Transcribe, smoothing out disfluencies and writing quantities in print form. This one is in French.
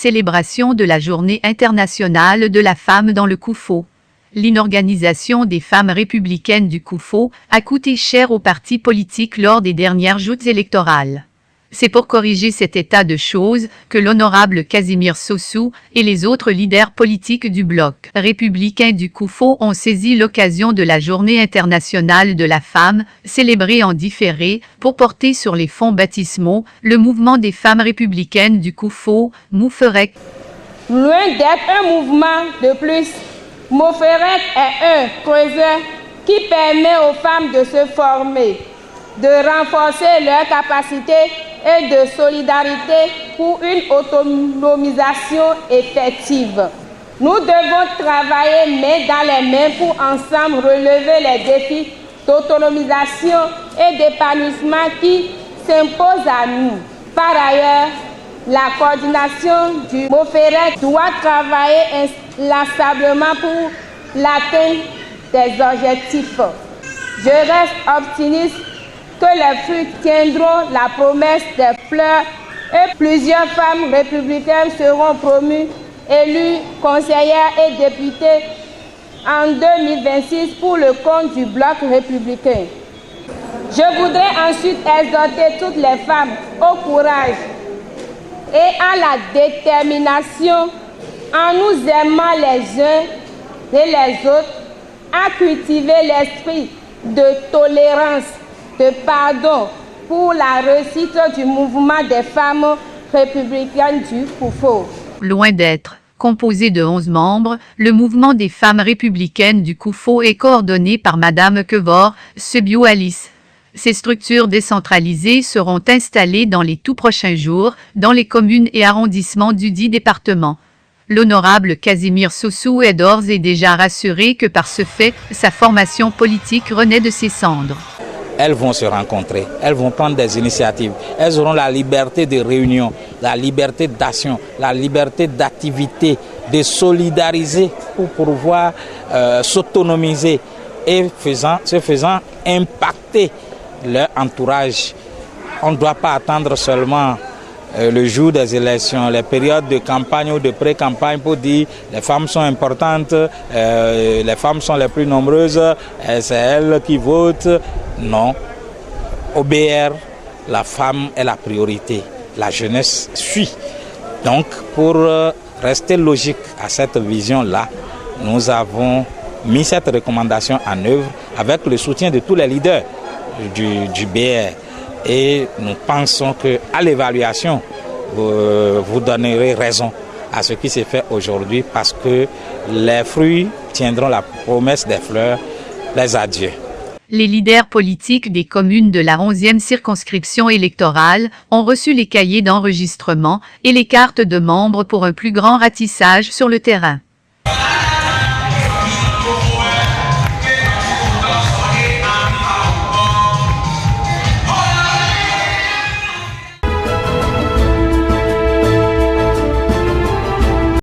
célébration de la Journée internationale de la femme dans le Koufo. L'inorganisation des femmes républicaines du Koufo a coûté cher aux partis politiques lors des dernières joutes électorales. C'est pour corriger cet état de choses que l'honorable Casimir Sossou et les autres leaders politiques du bloc républicain du Koufo ont saisi l'occasion de la Journée internationale de la femme, célébrée en différé, pour porter sur les fonds baptismaux le mouvement des femmes républicaines du Koufo, Mouferek. Loin d'être un mouvement de plus, Mouferek est un creuseur qui permet aux femmes de se former, de renforcer leurs capacités et de solidarité pour une autonomisation effective. Nous devons travailler main dans les mains pour ensemble relever les défis d'autonomisation et d'épanouissement qui s'imposent à nous. Par ailleurs, la coordination du Mouferek doit travailler inlassablement pour l'atteinte des objectifs. Je reste optimiste que les fruits tiendront la promesse des fleurs et plusieurs femmes républicaines seront promues, élues, conseillères et députées en 2026 pour le compte du bloc républicain. Je voudrais ensuite exhorter toutes les femmes au courage et à la détermination en nous aimant les uns et les autres, à cultiver l'esprit de tolérance, de pardon pour la réussite du mouvement des femmes républicaines du Koufo. Loin d'être composé de 11 membres, le mouvement des femmes républicaines du Koufo est coordonné par Madame Kevor Sebiou Alice. Ces structures décentralisées seront installées dans les tout prochains jours dans les communes et arrondissements du dit département. L'honorable Casimir Sossou est d'ores et déjà rassuré que par ce fait, sa formation politique renaît de ses cendres. Elles vont se rencontrer, elles vont prendre des initiatives, elles auront la liberté de réunion, la liberté d'action, la liberté d'activité, de solidariser pour pouvoir s'autonomiser et se faisant impacter leur entourage. On ne doit pas attendre seulement le jour des élections, les périodes de campagne ou de pré-campagne pour dire les femmes sont importantes, les femmes sont les plus nombreuses, c'est elles qui votent. Non, au BR, la femme est la priorité, la jeunesse suit. Donc, pour rester logique à cette vision-là, nous avons mis cette recommandation en œuvre avec le soutien de tous les leaders du BR. Et nous pensons qu'à l'évaluation, vous donnerez raison à ce qui s'est fait aujourd'hui parce que les fruits tiendront la promesse des fleurs, les adieux. Les leaders politiques des communes de la 11e circonscription électorale ont reçu les cahiers d'enregistrement et les cartes de membres pour un plus grand ratissage sur le terrain.